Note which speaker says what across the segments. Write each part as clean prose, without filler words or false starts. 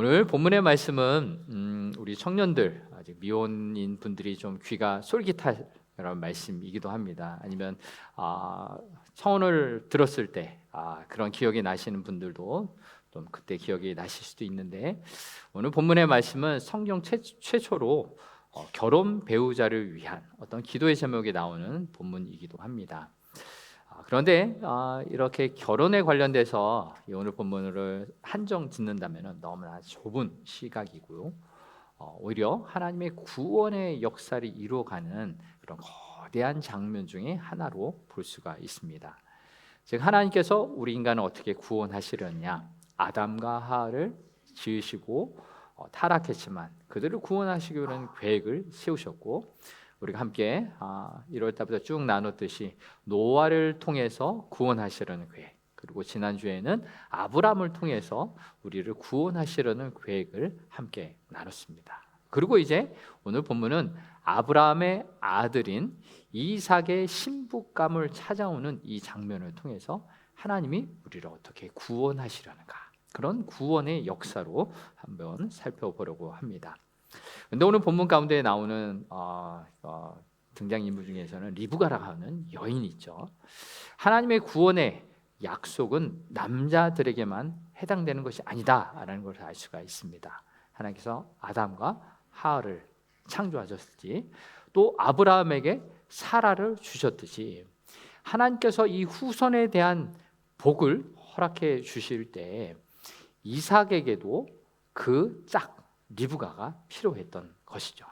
Speaker 1: 오늘 본문의 말씀은 우리 청년들, 아직 미혼인 분들이 좀 귀가 솔깃할 그런 말씀이기도 합니다. 아니면 청혼을 들었을 때 그런 기억이 나시는 분들도 좀 그때 기억이 나실 수도 있는데, 오늘 본문의 말씀은 성경 최초로 결혼 배우자를 위한 어떤 기도의 제목이 나오는 본문이기도 합니다. 그런데 이렇게 결혼에 관련돼서 오늘 본문을 한정 짓는다면 너무나 좁은 시각이고요. 오히려 하나님의 구원의 역사를 이루어가는 그런 거대한 장면 중에 하나로 볼 수가 있습니다. 즉, 하나님께서 우리 인간을 어떻게 구원하시려냐, 아담과 하와를 지으시고 타락했지만 그들을 구원하시기 위한 계획을 세우셨고, 우리가 함께 1월 달부터 쭉 나눴듯이 노아를 통해서 구원하시려는 계획, 그리고 지난주에는 아브라함을 통해서 우리를 구원하시려는 계획을 함께 나눴습니다. 그리고 이제 오늘 본문은 아브라함의 아들인 이삭의 신부감을 찾아오는 이 장면을 통해서 하나님이 우리를 어떻게 구원하시려는가, 그런 구원의 역사로 한번 살펴보려고 합니다. 근데 오늘 본문 가운데 나오는 등장인물 중에서는 리브가라고 하는 여인이 있죠. 하나님의 구원의 약속은 남자들에게만 해당되는 것이 아니다라는 것을 알 수가 있습니다. 하나님께서 아담과 하와를 창조하셨듯이, 또 아브라함에게 사라를 주셨듯이, 하나님께서 이 후손에 대한 복을 허락해 주실 때 이삭에게도 그 짝 리브가가 필요했던 것이죠.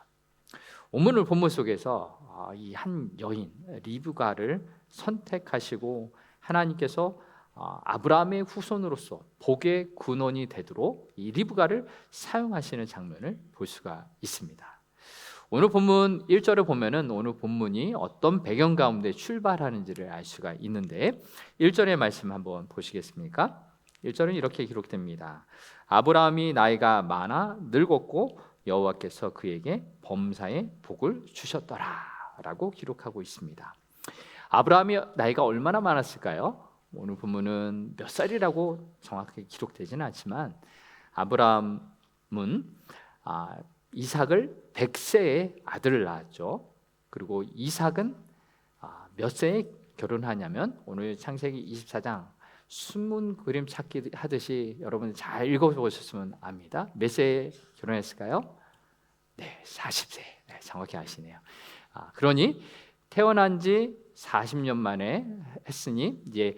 Speaker 1: 오늘 본문 속에서 이 한 여인 리브가를 선택하시고 하나님께서 아브라함의 후손으로서 복의 근원이 되도록 이 리브가를 사용하시는 장면을 볼 수가 있습니다. 오늘 본문 1절을 보면은 오늘 본문이 어떤 배경 가운데 출발하는지를 알 수가 있는데, 1절의 말씀 한번 보시겠습니까? 1절은 이렇게 기록됩니다. 아브라함이 나이가 많아 늙었고 여호와께서 그에게 범사의 복을 주셨더라 라고 기록하고 있습니다. 아브라함이 나이가 얼마나 많았을까요? 오늘 본문은 몇 살이라고 정확하게 기록되지는 않지만, 아브라함은 이삭을 100세에 아들을 낳았죠. 그리고 이삭은 몇 세에 결혼하냐면, 오늘 창세기 24장 순문 그림 찾기 하듯이 여러분 잘 읽어보셨으면 압니다. 몇 세에 결혼했을까요? 네, 40세. 네, 정확히 아시네요. 그러니 태어난 지 40년 만에 했으니 이제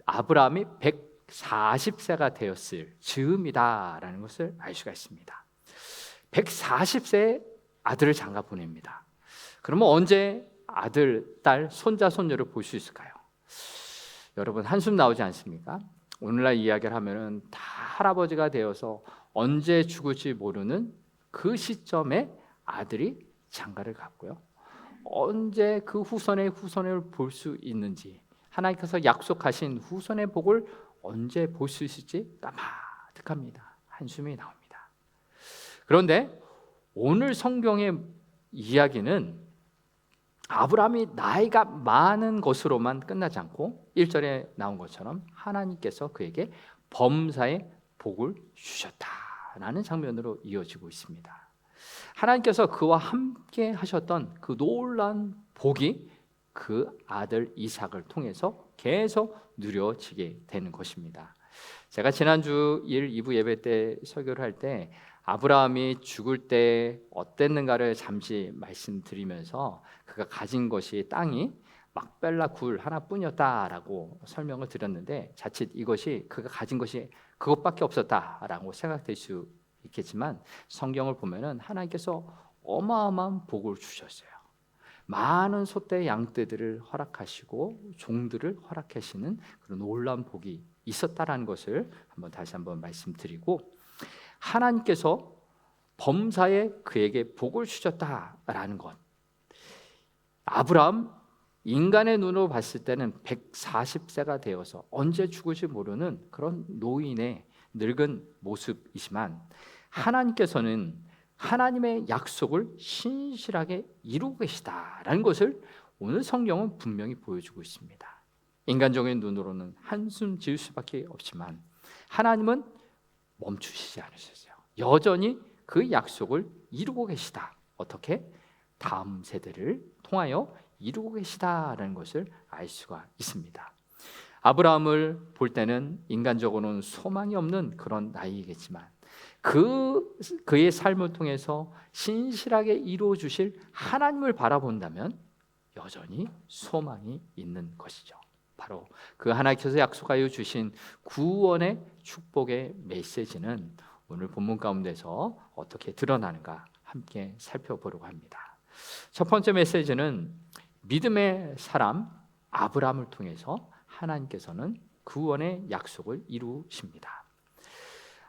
Speaker 1: 아브라함이 140세가 되었을 즈음이다라는 것을 알 수가 있습니다. 140세에 아들을 장가 보냅니다. 그러면 언제 아들, 딸, 손자, 손녀를 볼 수 있을까요? 여러분 한숨 나오지 않습니까? 오늘날 이야기를 하면은 다 할아버지가 되어서 언제 죽을지 모르는 그 시점에 아들이 장가를 갔고요. 언제 그 후손의 후손을 볼 수 있는지, 하나님께서 약속하신 후손의 복을 언제 볼 수 있을지 까마득합니다. 한숨이 나옵니다. 그런데 오늘 성경의 이야기는 아브라함이 나이가 많은 것으로만 끝나지 않고 1절에 나온 것처럼 하나님께서 그에게 범사의 복을 주셨다라는 장면으로 이어지고 있습니다. 하나님께서 그와 함께 하셨던 그 놀라운 복이 그 아들 이삭을 통해서 계속 누려지게 되는 것입니다. 제가 지난주 1, 2부 예배 때 설교를 할 때 아브라함이 죽을 때 어땠는가를 잠시 말씀드리면서 그가 가진 것이 땅이 막벨라 굴 하나뿐이었다라고 설명을 드렸는데, 자칫 이것이 그가 가진 것이 그것밖에 없었다라고 생각될 수 있겠지만, 성경을 보면은 하나님께서 어마어마한 복을 주셨어요. 많은 소떼 양떼들을 허락하시고 종들을 허락하시는 그런 놀라운 복이 있었다라는 것을 다시 한번 말씀드리고, 하나님께서 범사에 그에게 복을 주셨다라는 것, 아브라함 인간의 눈으로 봤을 때는 140세가 되어서 언제 죽을지 모르는 그런 노인의 늙은 모습이지만, 하나님께서는 하나님의 약속을 신실하게 이루고 계시다라는 것을 오늘 성경은 분명히 보여주고 있습니다. 인간적인 눈으로는 한숨 지을 수밖에 없지만 하나님은 멈추시지 않으셨어요. 여전히 그 약속을 이루고 계시다. 어떻게? 다음 세대를 통하여 이루고 계시다라는 것을 알 수가 있습니다. 아브라함을 볼 때는 인간적으로는 소망이 없는 그런 나이이겠지만 그의 삶을 통해서 신실하게 이루어 주실 하나님을 바라본다면 여전히 소망이 있는 것이죠. 바로 그 하나님께서 약속하여 주신 구원의 축복의 메시지는 오늘 본문 가운데서 어떻게 드러나는가 함께 살펴보려고 합니다. 첫 번째 메시지는 믿음의 사람 아브라함을 통해서 하나님께서는 구원의 약속을 이루십니다.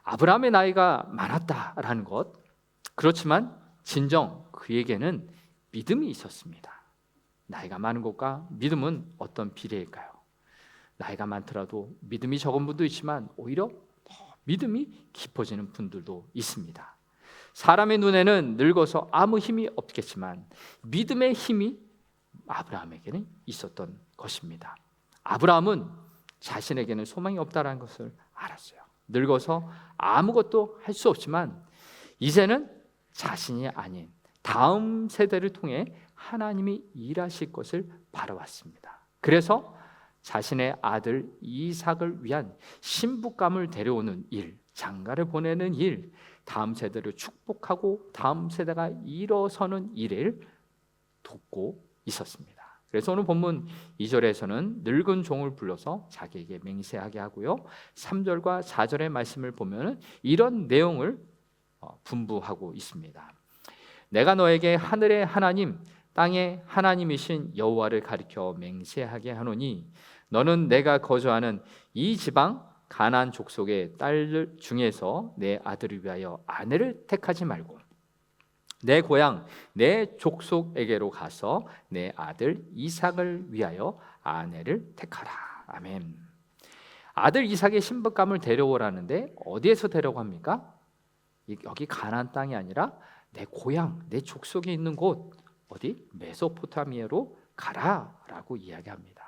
Speaker 1: 아브라함의 나이가 많았다라는 것, 그렇지만 진정 그에게는 믿음이 있었습니다. 나이가 많은 것과 믿음은 어떤 비례일까요? 나이가 많더라도 믿음이 적은 분도 있지만 오히려 더 믿음이 깊어지는 분들도 있습니다. 사람의 눈에는 늙어서 아무 힘이 없겠지만 믿음의 힘이 아브라함에게는 있었던 것입니다. 아브라함은 자신에게는 소망이 없다는 것을 알았어요. 늙어서 아무것도 할 수 없지만 이제는 자신이 아닌 다음 세대를 통해 하나님이 일하실 것을 바라왔습니다. 그래서 자신의 아들 이삭을 위한 신부감을 데려오는 일, 장가를 보내는 일, 다음 세대를 축복하고 다음 세대가 일어서는 일을 돕고 있었습니다. 그래서 오늘 본문 2절에서는 늙은 종을 불러서 자기에게 맹세하게 하고요, 3절과 4절의 말씀을 보면 이런 내용을 분부하고 있습니다. 내가 너에게 하늘의 하나님 땅의 하나님이신 여호와를 가리켜 맹세하게 하노니 너는 내가 거주하는 이 지방 가나안 족속의 딸들 중에서 내 아들을 위하여 아내를 택하지 말고 내 고향 내 족속에게로 가서 내 아들 이삭을 위하여 아내를 택하라. 아멘. 아들 이삭의 신부감을 데려오라는데 어디에서 데려갑니까? 여기 가나안 땅이 아니라 내 고향 내 족속에 있는 곳, 어디? 메소포타미아로 가라라고 이야기합니다.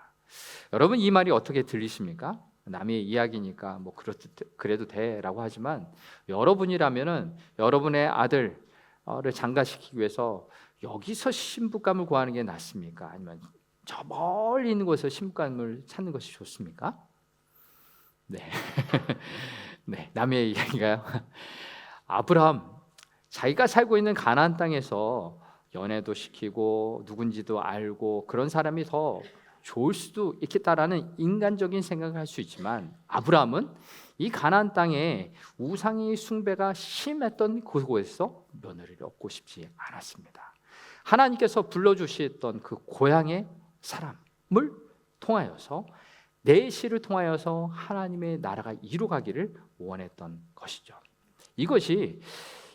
Speaker 1: 여러분, 이 말이 어떻게 들리십니까? 남의 이야기니까 뭐 그래도 돼라고 하지만 여러분이라면은 여러분의 아들을 장가시키기 위해서 여기서 신부감을 구하는 게 낫습니까? 아니면 저 멀리 있는 곳에서 신부감을 찾는 것이 좋습니까? 네, 네, 남의 이야기가요. 아브라함 자기가 살고 있는 가나안 땅에서 연애도 시키고 누군지도 알고 그런 사람이 더 좋을 수도 있겠다라는 인간적인 생각을 할 수 있지만 아브라함은 이 가나안 땅에 우상의 숭배가 심했던 그곳에서 며느리를 얻고 싶지 않았습니다. 하나님께서 불러주셨던 그 고향의 사람을 통하여서 내시를 통하여서 하나님의 나라가 이루어가기를 원했던 것이죠. 이것이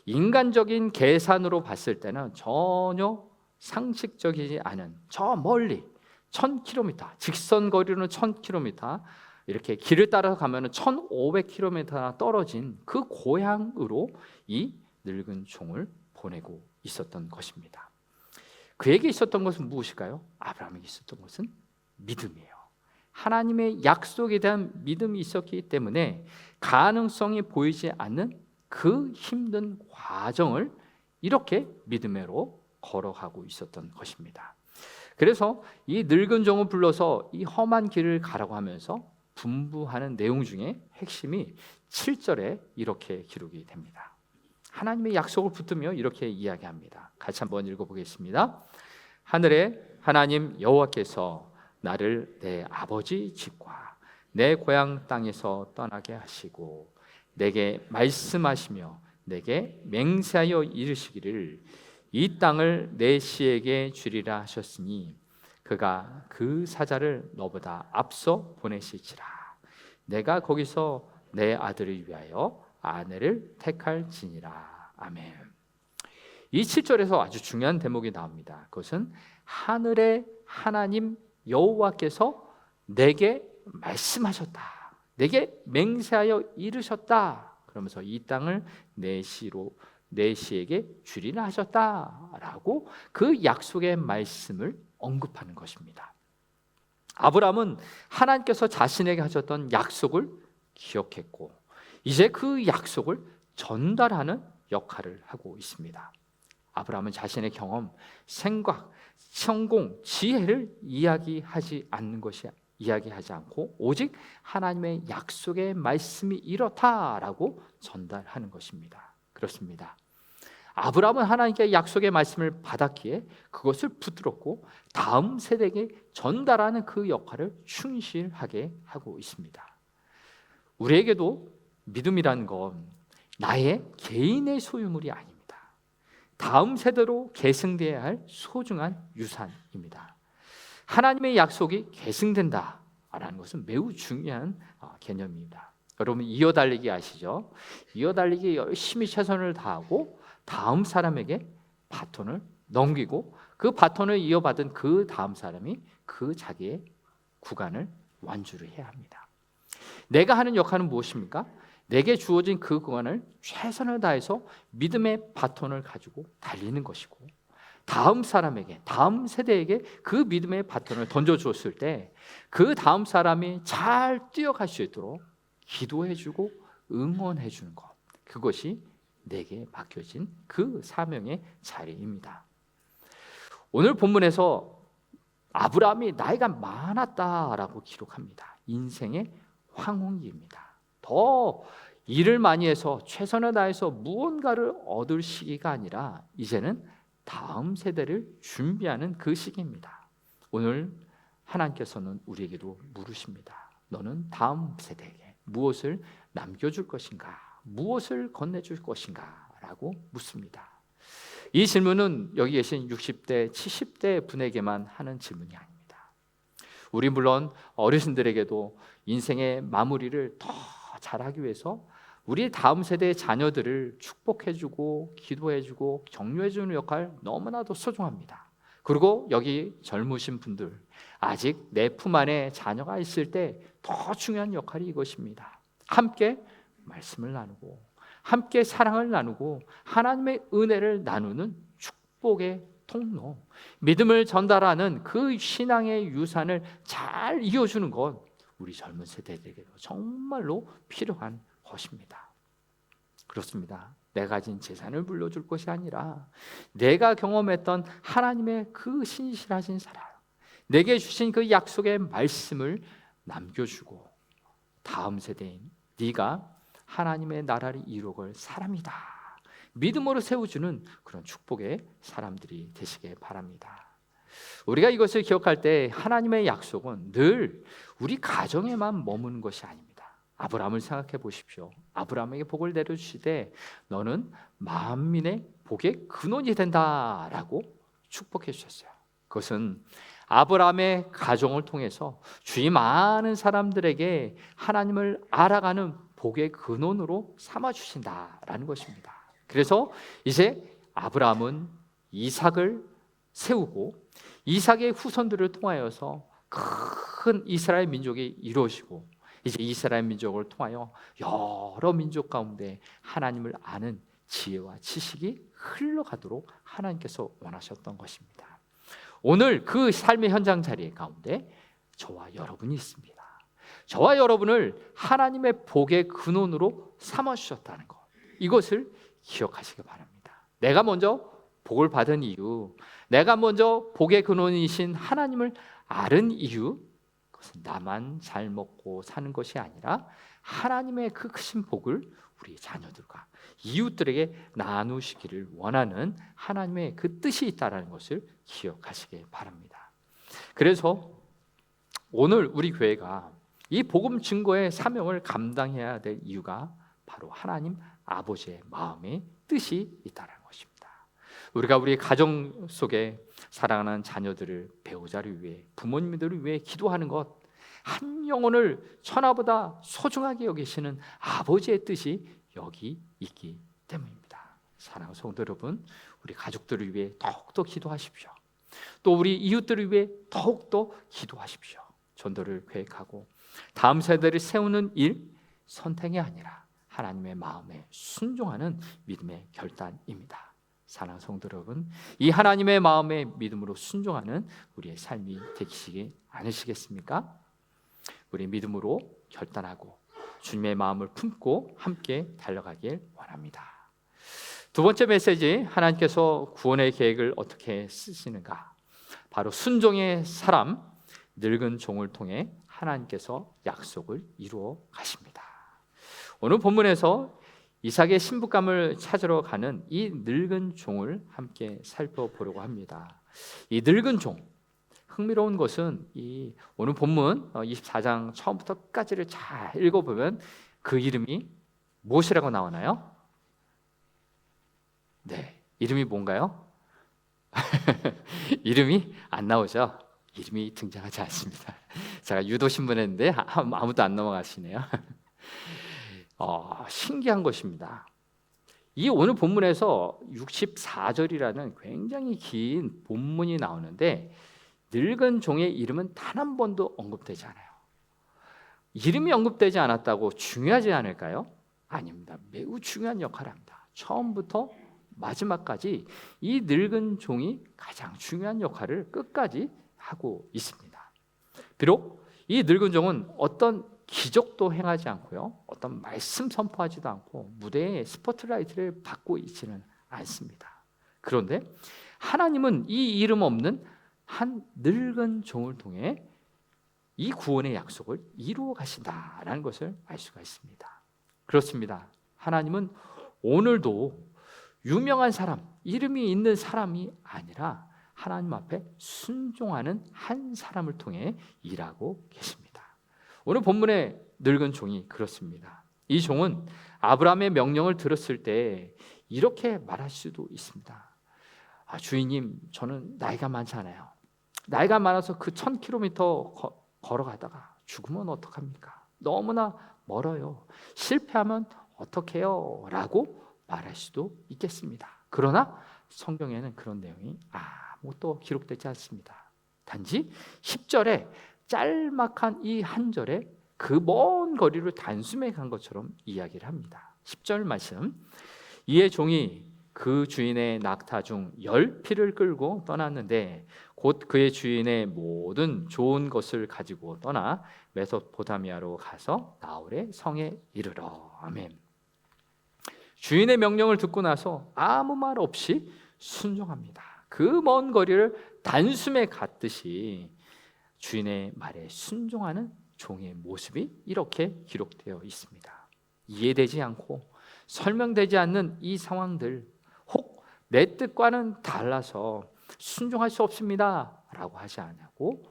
Speaker 1: 인간적인 계산으로 봤을 때는 전혀 상식적이지 않은 저 멀리 1000km, 직선 거리로는 1000km, 이렇게 길을 따라서 가면 1500km나 떨어진 그 고향으로 이 늙은 종을 보내고 있었던 것입니다. 그에게 있었던 것은 무엇일까요? 아브라함에게 있었던 것은 믿음이에요. 하나님의 약속에 대한 믿음이 있었기 때문에 가능성이 보이지 않는 그 힘든 과정을 이렇게 믿음으로 걸어가고 있었던 것입니다. 그래서 이 늙은 종을 불러서 이 험한 길을 가라고 하면서 분부하는 내용 중에 핵심이 7절에 이렇게 기록이 됩니다. 하나님의 약속을 붙들며 이렇게 이야기합니다. 같이 한번 읽어보겠습니다. 하늘의 하나님 여호와께서 나를 내 아버지 집과 내 고향 땅에서 떠나게 하시고 내게 말씀하시며 내게 맹세하여 이르시기를 이 땅을 내 씨에게 주리라 하셨으니 그가 그 사자를 너보다 앞서 보내실지라. 내가 거기서 내 아들을 위하여 아내를 택할지니라. 아멘. 이 7절에서 아주 중요한 대목이 나옵니다. 그것은 하늘의 하나님 여호와께서 내게 말씀하셨다, 내게 맹세하여 이르셨다. 그러면서 이 땅을 내 씨에게 주리라 하셨다라고 그 약속의 말씀을 언급하는 것입니다. 아브라함은 하나님께서 자신에게 하셨던 약속을 기억했고 이제 그 약속을 전달하는 역할을 하고 있습니다. 아브라함은 자신의 경험, 생각, 성공, 지혜를 이야기하지 않고 오직 하나님의 약속의 말씀이 이렇다라고 전달하는 것입니다. 그렇습니다. 아브라함은 하나님께 약속의 말씀을 받았기에 그것을 붙들었고 다음 세대에게 전달하는 그 역할을 충실하게 하고 있습니다. 우리에게도 믿음이라는 건 나의 개인의 소유물이 아닙니다. 다음 세대로 계승되어야 할 소중한 유산입니다. 하나님의 약속이 계승된다라는 것은 매우 중요한 개념입니다. 여러분 이어달리기 아시죠? 이어달리기 열심히 최선을 다하고 다음 사람에게 바톤을 넘기고 그 바톤을 이어받은 그 다음 사람이 그 자기의 구간을 완주를 해야 합니다. 내가 하는 역할은 무엇입니까? 내게 주어진 그 구간을 최선을 다해서 믿음의 바톤을 가지고 달리는 것이고 다음 사람에게, 다음 세대에게 그 믿음의 바톤을 던져주었을 때 그 다음 사람이 잘 뛰어갈 수 있도록 기도해주고 응원해주는 것, 그것이 내게 맡겨진 그 사명의 자리입니다. 오늘 본문에서 아브라함이 나이가 많았다라고 기록합니다. 인생의 황혼기입니다. 더 일을 많이 해서 최선을 다해서 무언가를 얻을 시기가 아니라 이제는 다음 세대를 준비하는 그 시기입니다. 오늘 하나님께서는 우리에게도 물으십니다. 너는 다음 세대에게 무엇을 남겨줄 것인가? 무엇을 건네줄 것인가? 라고 묻습니다. 이 질문은 여기 계신 60대, 70대 분에게만 하는 질문이 아닙니다. 우리 물론 어르신들에게도 인생의 마무리를 더 잘하기 위해서 우리 다음 세대의 자녀들을 축복해주고 기도해주고 격려해주는 역할 너무나도 소중합니다. 그리고 여기 젊으신 분들 아직 내 품 안에 자녀가 있을 때 더 중요한 역할이 이것입니다. 함께 말씀을 나누고 함께 사랑을 나누고 하나님의 은혜를 나누는 축복의 통로, 믿음을 전달하는 그 신앙의 유산을 잘 이어주는 것, 우리 젊은 세대들에게도 정말로 필요한 것입니다. 그렇습니다. 내가 가진 재산을 물려줄 것이 아니라 내가 경험했던 하나님의 그 신실하신 사랑, 내게 주신 그 약속의 말씀을 남겨주고 다음 세대인 네가 하나님의 나라를 이루어갈 사람이다, 믿음으로 세워주는 그런 축복의 사람들이 되시길 바랍니다. 우리가 이것을 기억할 때 하나님의 약속은 늘 우리 가정에만 머무는 것이 아닙니다. 아브라함을 생각해 보십시오. 아브라함에게 복을 내려주시되 너는 만민의 복의 근원이 된다라고 축복해 주셨어요. 그것은 아브라함의 가정을 통해서 주위 많은 사람들에게 하나님을 알아가는 복의 근원으로 삼아주신다라는 것입니다. 그래서 이제 아브라함은 이삭을 세우고 이삭의 후손들을 통하여서 큰 이스라엘 민족이 이루어지고 이제 이스라엘 민족을 통하여 여러 민족 가운데 하나님을 아는 지혜와 지식이 흘러가도록 하나님께서 원하셨던 것입니다. 오늘 그 삶의 현장 자리 가운데 저와 여러분이 있습니다. 저와 여러분을 하나님의 복의 근원으로 삼아주셨다는 것, 이것을 기억하시기 바랍니다. 내가 먼저 복을 받은 이유, 내가 먼저 복의 근원이신 하나님을 아는 이유, 그것은 나만 잘 먹고 사는 것이 아니라 하나님의 그 크신 복을 우리 자녀들과 이웃들에게 나누시기를 원하는 하나님의 그 뜻이 있다는 것을 기억하시기 바랍니다. 그래서 오늘 우리 교회가 이 복음 증거의 사명을 감당해야 될 이유가 바로 하나님 아버지의 마음의 뜻이 있다는 것입니다. 우리가 우리 가정 속에 사랑하는 자녀들을, 배우자를 위해, 부모님들을 위해 기도하는 것, 한 영혼을 천하보다 소중하게 여기시는 아버지의 뜻이 여기 있기 때문입니다. 사랑하는 성도 여러분, 우리 가족들을 위해 더욱더 기도하십시오. 또 우리 이웃들을 위해 더욱더 기도하십시오. 전도를 계획하고 다음 세대를 세우는 일, 선택이 아니라 하나님의 마음에 순종하는 믿음의 결단입니다. 사랑하는 성도 여러분, 이 하나님의 마음에 믿음으로 순종하는 우리의 삶이 되시지 않으시겠습니까? 우리 믿음으로 결단하고 주님의 마음을 품고 함께 달려가길 원합니다. 두 번째 메시지, 하나님께서 구원의 계획을 어떻게 쓰시는가? 바로 순종의 사람, 늙은 종을 통해 하나님께서 약속을 이루어 가십니다. 오늘 본문에서 이삭의 신부감을 찾으러 가는 이 늙은 종을 함께 살펴보려고 합니다. 이 늙은 종, 흥미로운 것은 이 오늘 본문 24장 처음부터 끝까지를 잘 읽어보면 그 이름이 무엇이라고 나오나요? 네, 이름이 뭔가요? 이름이 안 나오죠. 이름이 등장하지 않습니다. 제가 유도 신문했는데 아무도 안 넘어가시네요. 신기한 것입니다. 이 오늘 본문에서 64절이라는 굉장히 긴 본문이 나오는데 늙은 종의 이름은 단 한 번도 언급되지 않아요. 이름이 언급되지 않았다고 중요하지 않을까요? 아닙니다. 매우 중요한 역할을 합니다. 처음부터 마지막까지 이 늙은 종이 가장 중요한 역할을 끝까지 하고 있습니다. 비록 이 늙은 종은 어떤 기적도 행하지 않고요, 어떤 말씀 선포하지도 않고 무대에 스포트라이트를 받고 있지는 않습니다. 그런데 하나님은 이 이름 없는 한 늙은 종을 통해 이 구원의 약속을 이루어 가신다라는 것을 알 수가 있습니다. 그렇습니다. 하나님은 오늘도 유명한 사람, 이름이 있는 사람이 아니라 하나님 앞에 순종하는 한 사람을 통해 일하고 계십니다. 오늘 본문의 늙은 종이 그렇습니다. 이 종은 아브라함의 명령을 들었을 때 이렇게 말할 수도 있습니다. 주인님, 저는 나이가 많잖아요. 나이가 많아서 그 1000km 걸어가다가 죽으면 어떡합니까? 너무나 멀어요. 실패하면 어떡해요? 라고 말할 수도 있겠습니다. 그러나 성경에는 그런 내용이 아무것도 기록되지 않습니다. 단지 10절에 짤막한 이 한 절에 그 먼 거리를 단숨에 간 것처럼 이야기를 합니다. 10절 말씀, 이에 종이 그 주인의 낙타 중 10匹를 끌고 떠났는데 곧 그의 주인의 모든 좋은 것을 가지고 떠나 메소포타미아로 가서 나홀의 성에 이르러. 아멘. 주인의 명령을 듣고 나서 아무 말 없이 순종합니다. 그 먼 거리를 단숨에 갔듯이 주인의 말에 순종하는 종의 모습이 이렇게 기록되어 있습니다. 이해되지 않고 설명되지 않는 이 상황들, 혹 내 뜻과는 달라서 순종할 수 없습니다 라고 하지 않고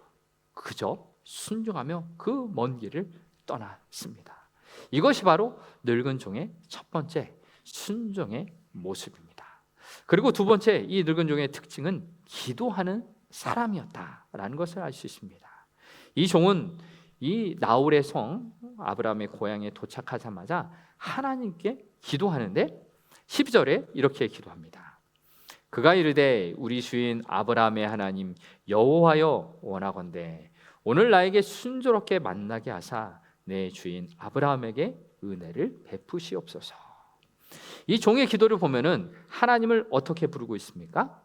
Speaker 1: 그저 순종하며 그 먼 길을 떠났습니다. 이것이 바로 늙은 종의 첫 번째 순종의 모습입니다. 그리고 두 번째, 이 늙은 종의 특징은 기도하는 사람이었다라는 것을 알 수 있습니다. 이 종은 이 나홀의 성 아브라함의 고향에 도착하자마자 하나님께 기도하는데 12절에 이렇게 기도합니다. 그가 이르되 우리 주인 아브라함의 하나님 여호와여 원하건대 오늘 나에게 순조롭게 만나게 하사 내 주인 아브라함에게 은혜를 베푸시옵소서. 이 종의 기도를 보면은 하나님을 어떻게 부르고 있습니까?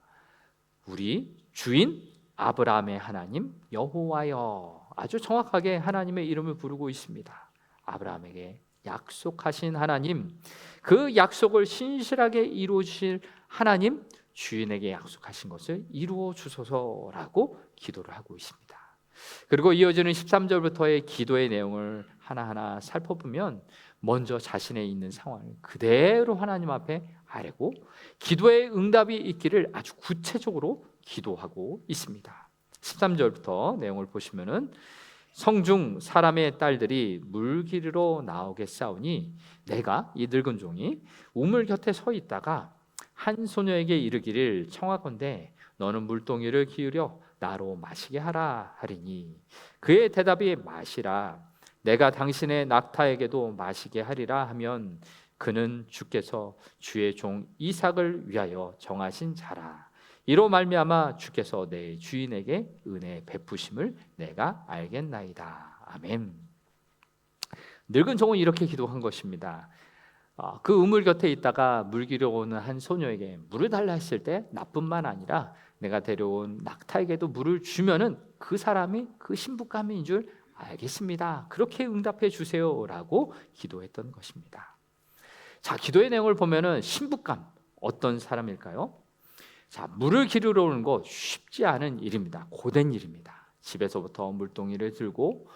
Speaker 1: 우리 주인 아브라함의 하나님 여호와여, 아주 정확하게 하나님의 이름을 부르고 있습니다. 아브라함에게 약속하신 하나님, 그 약속을 신실하게 이루어 주실 하나님, 주인에게 약속하신 것을 이루어 주소서라고 기도를 하고 있습니다. 그리고 이어지는 13절부터의 기도의 내용을 하나하나 살펴보면 먼저 자신의 있는 상황을 그대로 하나님 앞에 아뢰고 기도의 응답이 있기를 아주 구체적으로 기도하고 있습니다. 13절부터 내용을 보시면은 성중 사람의 딸들이 물 기르러 나오겠사오니 내가 이 늙은 종이 우물 곁에 서 있다가 한 소녀에게 이르기를 청하건대 너는 물동이를 기울여 나로 마시게 하라 하리니 그의 대답이 마시라 내가 당신의 낙타에게도 마시게 하리라 하면 그는 주께서 주의 종 이삭을 위하여 정하신 자라. 이로 말미암아 주께서 내 주인에게 은혜 베푸심을 내가 알겠나이다. 아멘. 늙은 종은 이렇게 기도한 것입니다. 그 우물 곁에 있다가 물 기르러 오는 한 소녀에게 물을 달라 했을 때 나뿐만 아니라 내가 데려온 낙타에게도 물을 주면은 그 사람이 그 신부감인 줄 알겠습니다. 그렇게 응답해 주세요라고 기도했던 것입니다. 자, 기도의 내용을 보면은 신부감 어떤 사람일까요? 자, 물을 기르러 오는 거 쉽지 않은 일입니다. 고된 일입니다. 집에서부터 물동이를 들고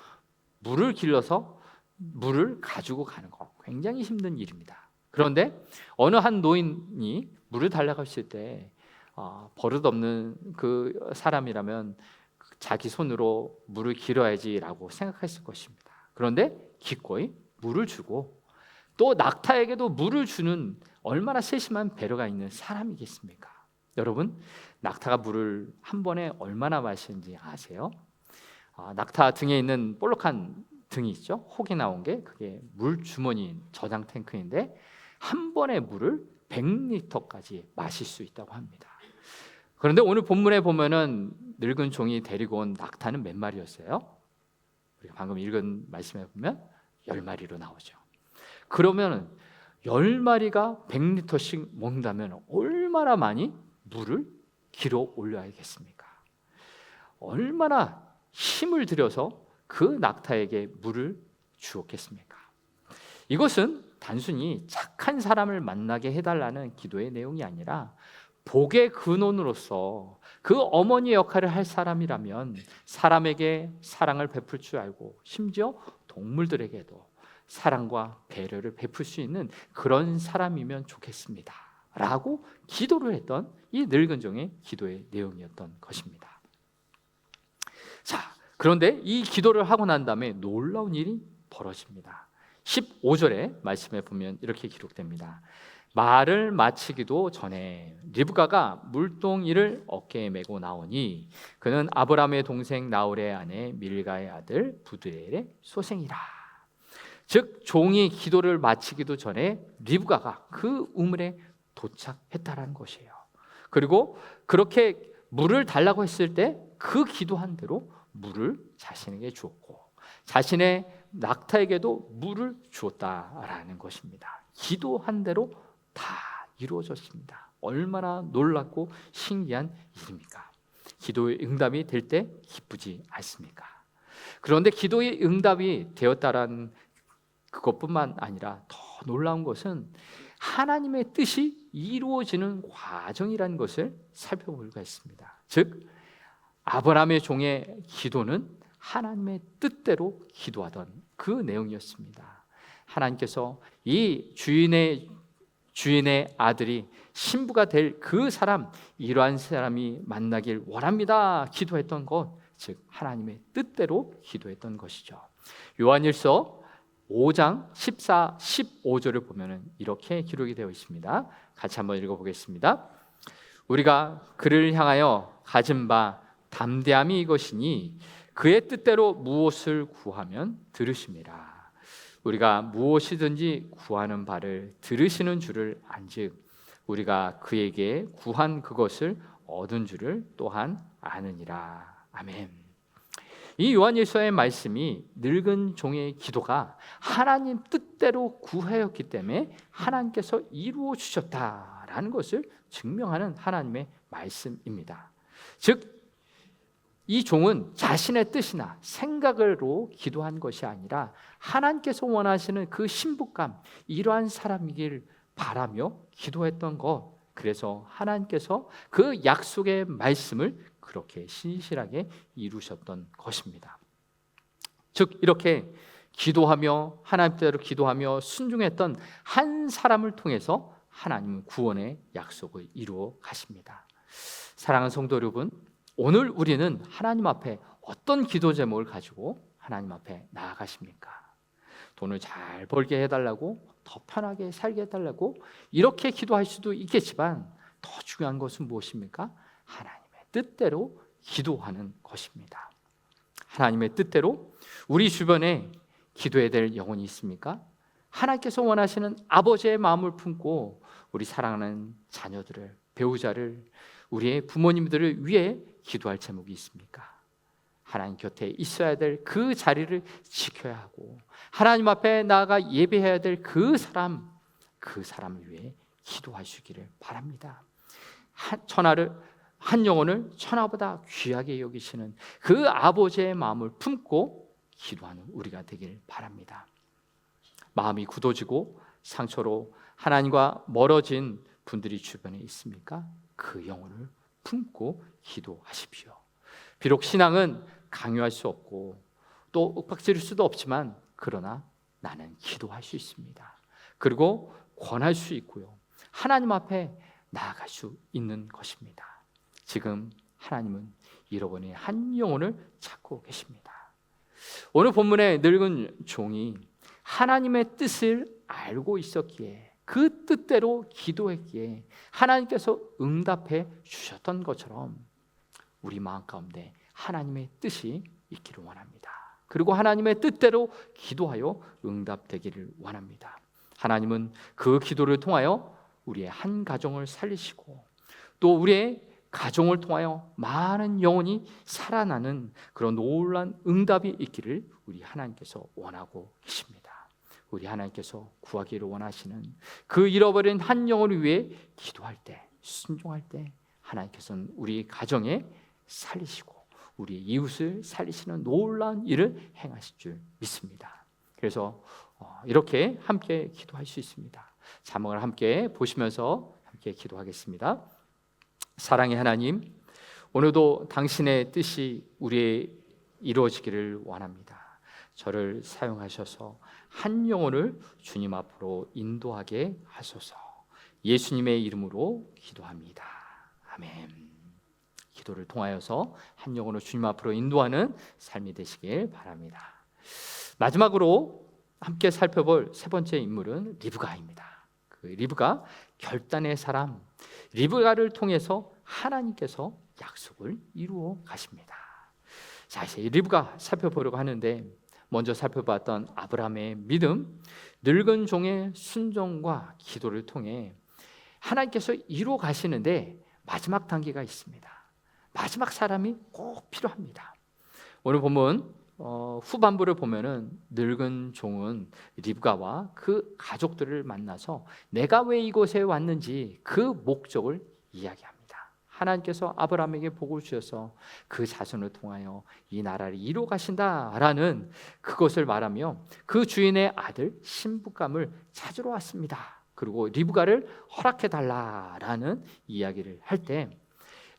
Speaker 1: 물을 길러서 물을 가지고 가는 거 굉장히 힘든 일입니다. 그런데 어느 한 노인이 물을 달라고 했을 때 버릇없는 그 사람이라면 자기 손으로 물을 길어야지라고 생각했을 것입니다. 그런데 기꺼이 물을 주고 또 낙타에게도 물을 주는 얼마나 세심한 배려가 있는 사람이겠습니까? 여러분, 낙타가 물을 한 번에 얼마나 마시는지 아세요? 낙타 등에 있는 볼록한 등이 있죠. 혹이 나온 게 그게 물 주머니 저장 탱크인데 한 번에 물을 100리터까지 마실 수 있다고 합니다. 그런데 오늘 본문에 보면은 늙은 종이 데리고 온 낙타는 몇 마리였어요? 우리가 방금 읽은 말씀에 보면 10마리로 나오죠. 그러면 10마리가 100리터씩 먹는다면 얼마나 많이 물을 길어 올려야겠습니까? 얼마나 힘을 들여서 그 낙타에게 물을 주었겠습니까? 이것은 단순히 착한 사람을 만나게 해달라는 기도의 내용이 아니라 복의 근원으로서 그 어머니 역할을 할 사람이라면 사람에게 사랑을 베풀 줄 알고 심지어 동물들에게도 사랑과 배려를 베풀 수 있는 그런 사람이면 좋겠습니다 라고 기도를 했던 이 늙은 종의 기도의 내용이었던 것입니다. 자, 그런데 이 기도를 하고 난 다음에 놀라운 일이 벌어집니다. 15절의 말씀에 보면 이렇게 기록됩니다. 말을 마치기도 전에 리브가가 물동이를 어깨에 메고 나오니 그는 아브라함의 동생 나홀의 아내 밀가의 아들 부두엘의 소생이라. 즉 종이 기도를 마치기도 전에 리브가가 그 우물에 도착했다라는 것이에요. 그리고 그렇게 물을 달라고 했을 때 그 기도한 대로 물을 자신에게 주었고 자신의 낙타에게도 물을 주었다라는 것입니다. 기도한 대로 다 이루어졌습니다. 얼마나 놀랍고 신기한 일입니까? 기도의 응답이 될 때 기쁘지 않습니까? 그런데 기도의 응답이 되었다라는 그것뿐만 아니라 더 놀라운 것은 하나님의 뜻이 이루어지는 과정이라는 것을 살펴볼 수가 있습니다. 즉 아브라함의 종의 기도는 하나님의 뜻대로 기도하던 그 내용이었습니다. 하나님께서 이 주인의 아들이 신부가 될 그 사람, 이러한 사람이 만나길 원합니다 기도했던 것, 즉 하나님의 뜻대로 기도했던 것이죠. 요한일서 5장 14, 15절을 보면 이렇게 기록이 되어 있습니다. 같이 한번 읽어보겠습니다. 우리가 그를 향하여 가진 바 담대함이 이것이니 그의 뜻대로 무엇을 구하면 들으심이라. 우리가 무엇이든지 구하는 바를 들으시는 줄을 안즉 우리가 그에게 구한 그것을 얻은 줄을 또한 아느니라. 아멘. 이 요한일서의 말씀이 늙은 종의 기도가 하나님 뜻대로 구하였기 때문에 하나님께서 이루어 주셨다라는 것을 증명하는 하나님의 말씀입니다. 즉 이 종은 자신의 뜻이나 생각으로 기도한 것이 아니라 하나님께서 원하시는 그 신부감, 이러한 사람이길 바라며 기도했던 것. 그래서 하나님께서 그 약속의 말씀을 그렇게 신실하게 이루셨던 것입니다. 즉 이렇게 기도하며 하나님 뜻대로 기도하며 순종했던 한 사람을 통해서 하나님은 구원의 약속을 이루어 가십니다. 사랑하는 성도 여러분, 오늘 우리는 하나님 앞에 어떤 기도 제목을 가지고 하나님 앞에 나아가십니까? 돈을 잘 벌게 해달라고, 더 편하게 살게 해달라고 이렇게 기도할 수도 있겠지만 더 중요한 것은 무엇입니까? 하나님의 뜻대로 기도하는 것입니다. 하나님의 뜻대로 우리 주변에 기도해야 될 영혼이 있습니까? 하나님께서 원하시는 아버지의 마음을 품고 우리 사랑하는 자녀들을, 배우자를, 우리의 부모님들을 위해 기도할 제목이 있습니까? 하나님 곁에 있어야 될 그 자리를 지켜야 하고 하나님 앞에 나아가 예배해야 될 그 사람을 위해 기도하시기를 바랍니다. 한 영혼을 천하보다 귀하게 여기시는 그 아버지의 마음을 품고 기도하는 우리가 되길 바랍니다. 마음이 굳어지고 상처로 하나님과 멀어진 분들이 주변에 있습니까? 그 영혼을 품고 기도하십시오. 비록 신앙은 강요할 수 없고 또 윽박지를 수도 없지만 그러나 나는 기도할 수 있습니다. 그리고 권할 수 있고요. 하나님 앞에 나아갈 수 있는 것입니다. 지금 하나님은 잃어버린 한 영혼을 찾고 계십니다. 오늘 본문의 늙은 종이 하나님의 뜻을 알고 있었기에 그 뜻대로 기도했기에 하나님께서 응답해 주셨던 것처럼 우리 마음 가운데 하나님의 뜻이 있기를 원합니다. 그리고 하나님의 뜻대로 기도하여 응답되기를 원합니다. 하나님은 그 기도를 통하여 우리의 한 가정을 살리시고 또 우리의 가정을 통하여 많은 영혼이 살아나는 그런 놀라운 응답이 있기를 우리 하나님께서 원하고 계십니다. 우리 하나님께서 구하기를 원하시는 그 잃어버린 한 영혼을 위해 기도할 때, 순종할 때 하나님께서는 우리 가정에 살리시고 우리 이웃을 살리시는 놀라운 일을 행하실 줄 믿습니다. 그래서 이렇게 함께 기도할 수 있습니다. 자막을 함께 보시면서 함께 기도하겠습니다. 사랑의 하나님, 오늘도 당신의 뜻이 우리의 이루어지기를 원합니다. 저를 사용하셔서 한 영혼을 주님 앞으로 인도하게 하소서. 예수님의 이름으로 기도합니다. 아멘. 기도를 통하여서 한 영혼을 주님 앞으로 인도하는 삶이 되시길 바랍니다. 마지막으로 함께 살펴볼 세 번째 인물은 리브가입니다. 그 리브가 결단의 사람, 리브가를 통해서 하나님께서 약속을 이루어 가십니다. 자, 이제 리브가 살펴보려고 하는데 먼저 살펴봤던 아브라함의 믿음, 늙은 종의 순종과 기도를 통해 하나님께서 이루어 가시는데 마지막 단계가 있습니다. 마지막 사람이 꼭 필요합니다. 오늘 본문 후반부를 보면은 늙은 종은 리브가와 그 가족들을 만나서 내가 왜 이곳에 왔는지 그 목적을 이야기합니다. 하나님께서 아브라함에게 복을 주셔서 그 자손을 통하여 이 나라를 이루어 가신다라는 그것을 말하며 그 주인의 아들 신부감을 찾으러 왔습니다. 그리고 리브가를 허락해 달라라는 이야기를 할 때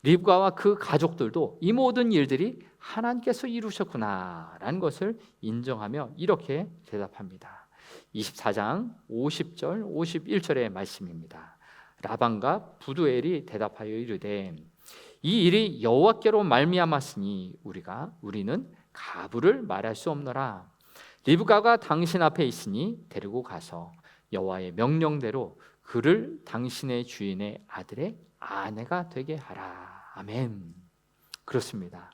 Speaker 1: 리브가와 그 가족들도 이 모든 일들이 하나님께서 이루셨구나라는 것을 인정하며 이렇게 대답합니다. 24장 50절 51절의 말씀입니다. 라반과 부두엘이 대답하여 이르되 이 일이 여호와께로 말미암았으니 우리는 가부를 말할 수 없노라. 리브가가 당신 앞에 있으니 데리고 가서 여호와의 명령대로 그를 당신의 주인의 아들의 아내가 되게 하라. 아멘. 그렇습니다.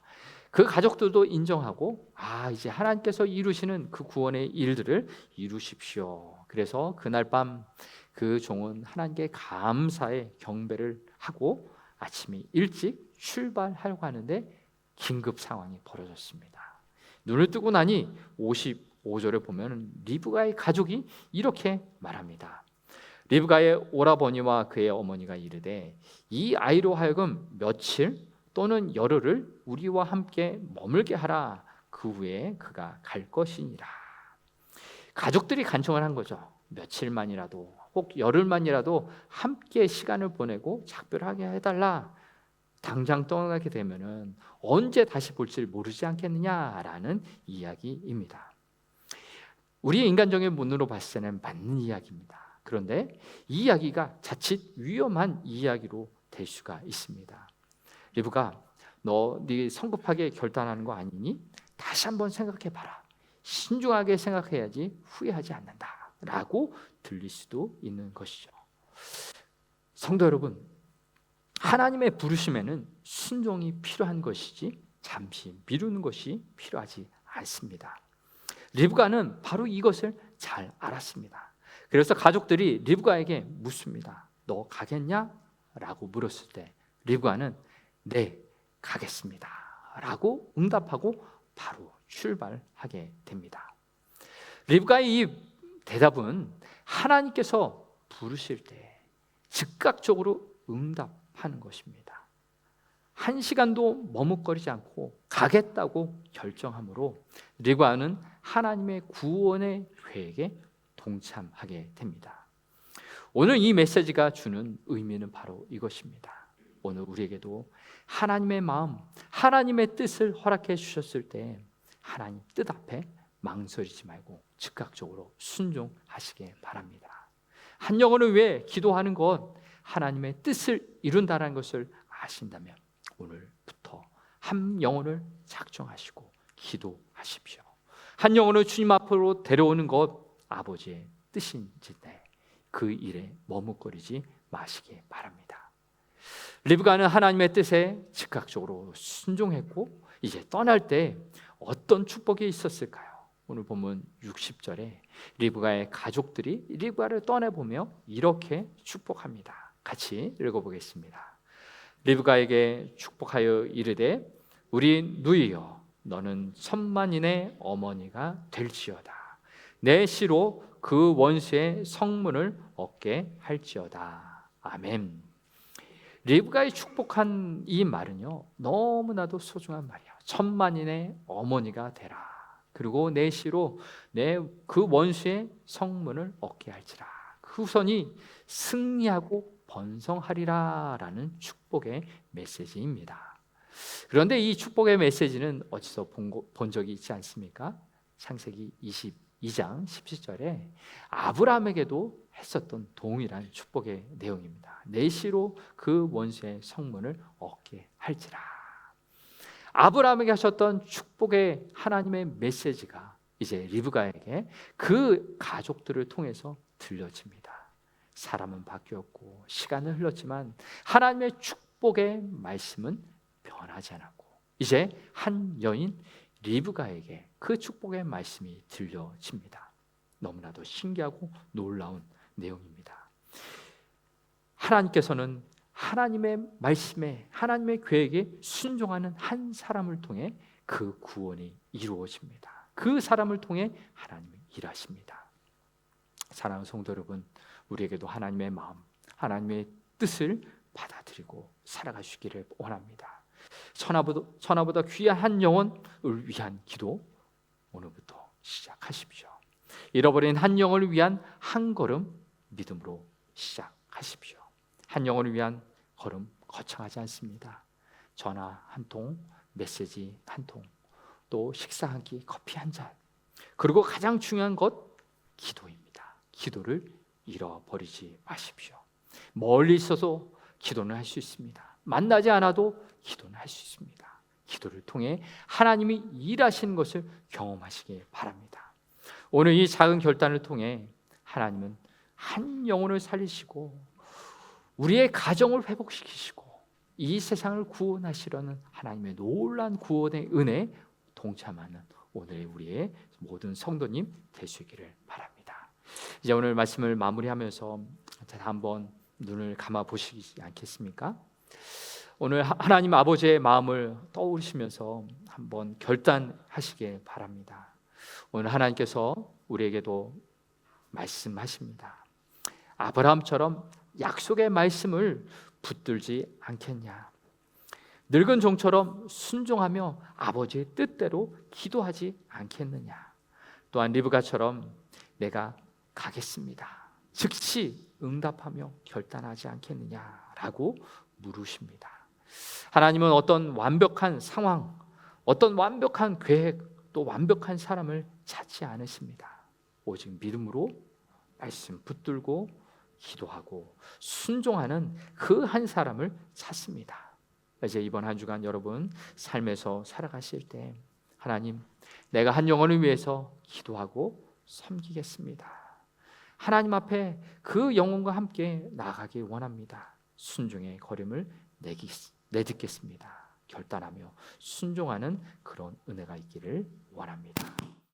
Speaker 1: 그 가족들도 인정하고 이제 하나님께서 이루시는 그 구원의 일들을 이루십시오. 그래서 그날 밤 그 종은 하나님께 감사의 경배를 하고 아침에 일찍 출발하려고 하는데 긴급 상황이 벌어졌습니다. 눈을 뜨고 나니 55절에 보면 리브가의 가족이 이렇게 말합니다. 리브가의 오라버니와 그의 어머니가 이르되 이 아이로 하여금 며칠 또는 열흘을 우리와 함께 머물게 하라. 그 후에 그가 갈 것이니라. 가족들이 간청을 한 거죠. 며칠만이라도 혹 열흘만이라도 함께 시간을 보내고 작별하게 해달라. 당장 떠나게 되면은 언제 다시 볼지 모르지 않겠느냐라는 이야기입니다. 우리의 인간적인 문으로 봤을 때는 맞는 이야기입니다. 그런데 이 이야기가 자칫 위험한 이야기로 될 수가 있습니다. 리브가 네 성급하게 결단하는 거 아니니? 다시 한번 생각해봐라. 신중하게 생각해야지 후회하지 않는다 라고 들릴 수도 있는 것이죠. 성도 여러분, 하나님의 부르심에는 순종이 필요한 것이지 잠시 미루는 것이 필요하지 않습니다. 리브가는 바로 이것을 잘 알았습니다. 그래서 가족들이 리브가에게 묻습니다. 너 가겠냐? 라고 물었을 때 리브가는 네, 가겠습니다 라고 응답하고 바로 출발하게 됩니다. 리브가의 이 대답은 하나님께서 부르실 때 즉각적으로 응답하는 것입니다. 한 시간도 머뭇거리지 않고 가겠다고 결정함으로 리브가는 하나님의 구원의 계획에 동참하게 됩니다. 오늘 이 메시지가 주는 의미는 바로 이것입니다. 오늘 우리에게도 하나님의 마음, 하나님의 뜻을 허락해 주셨을 때 하나님 뜻 앞에 망설이지 말고 즉각적으로 순종하시길 바랍니다. 한 영혼을 위해 기도하는 것, 하나님의 뜻을 이룬다는 것을 아신다면 오늘부터 한 영혼을 작정하시고 기도하십시오. 한 영혼을 주님 앞으로 데려오는 것 아버지의 뜻인지에 그 일에 머뭇거리지 마시기 바랍니다. 리브가는 하나님의 뜻에 즉각적으로 순종했고 이제 떠날 때 어떤 축복이 있었을까요? 오늘 보면 60절에 리브가의 가족들이 리브가를 떠나보며 이렇게 축복합니다. 같이 읽어보겠습니다. 리브가에게 축복하여 이르되 우리 누이여 너는 천만인의 어머니가 될지어다. 내 씨로 그 원수의 성문을 얻게 할지어다. 아멘. 리브가의 축복한 이 말은요 너무나도 소중한 말이야. 천만인의 어머니가 되라. 그리고 내 씨로 내 그 원수의 성문을 얻게 할지라. 그 후손이 승리하고 번성하리라 라는 축복의 메시지입니다. 그런데 이 축복의 메시지는 어디서 본 적이 있지 않습니까? 창세기 22장 17절에 아브라함에게도 했었던 동일한 축복의 내용입니다. 내 씨로 그 원수의 성문을 얻게 할지라. 아브라함에게 하셨던 축복의 하나님의 메시지가 이제 리브가에게 그 가족들을 통해서 들려집니다. 사람은 바뀌었고 시간은 흘렀지만 하나님의 축복의 말씀은 변하지 않았고 이제 한 여인 리브가에게 그 축복의 말씀이 들려집니다. 너무나도 신기하고 놀라운 내용입니다. 하나님께서는 하나님의 말씀에 하나님의 계획에 순종하는 한 사람을 통해 그 구원이 이루어집니다. 그 사람을 통해 하나님이 일하십니다. 사랑하는 성도 여러분, 우리에게도 하나님의 마음, 하나님의 뜻을 받아들이고 살아가시기를 원합니다. 천하보다 귀한 한 영혼을 위한 기도 오늘부터 시작하십시오. 잃어버린 한 영혼을 위한 한 걸음 믿음으로 시작하십시오. 한 영혼을 위한 걸음 거창하지 않습니다. 전화 한 통, 메시지 한 통, 또 식사 한 끼, 커피 한 잔. 그리고 가장 중요한 것 기도입니다. 기도를 잃어버리지 마십시오. 멀리 있어서 기도는 할 수 있습니다. 만나지 않아도 기도는 할 수 있습니다. 기도를 통해 하나님이 일하시는 것을 경험하시길 바랍니다. 오늘 이 작은 결단을 통해 하나님은 한 영혼을 살리시고 우리의 가정을 회복시키시고 이 세상을 구원하시려는 하나님의 놀라운 구원의 은혜에 동참하는 오늘 우리의 모든 성도님 되시기를 바랍니다. 이제 오늘 말씀을 마무리하면서 한번 눈을 감아 보시지 않겠습니까? 오늘 하나님 아버지의 마음을 떠올리시면서 한번 결단하시길 바랍니다. 오늘 하나님께서 우리에게도 말씀하십니다. 아브라함처럼 약속의 말씀을 붙들지 않겠냐? 늙은 종처럼 순종하며 아버지의 뜻대로 기도하지 않겠느냐? 또한 리브가처럼 내가 가겠습니다. 즉시 응답하며 결단하지 않겠느냐라고 물으십니다. 하나님은 어떤 완벽한 상황, 어떤 완벽한 계획, 또 완벽한 사람을 찾지 않으십니다. 오직 믿음으로 말씀 붙들고 기도하고 순종하는 그 한 사람을 찾습니다. 이제 이번 한 주간 여러분 삶에서 살아가실 때 하나님, 내가 한 영혼을 위해서 기도하고 섬기겠습니다. 하나님 앞에 그 영혼과 함께 나아가기 원합니다. 순종의 걸음을 내딛겠습니다. 결단하며 순종하는 그런 은혜가 있기를 원합니다.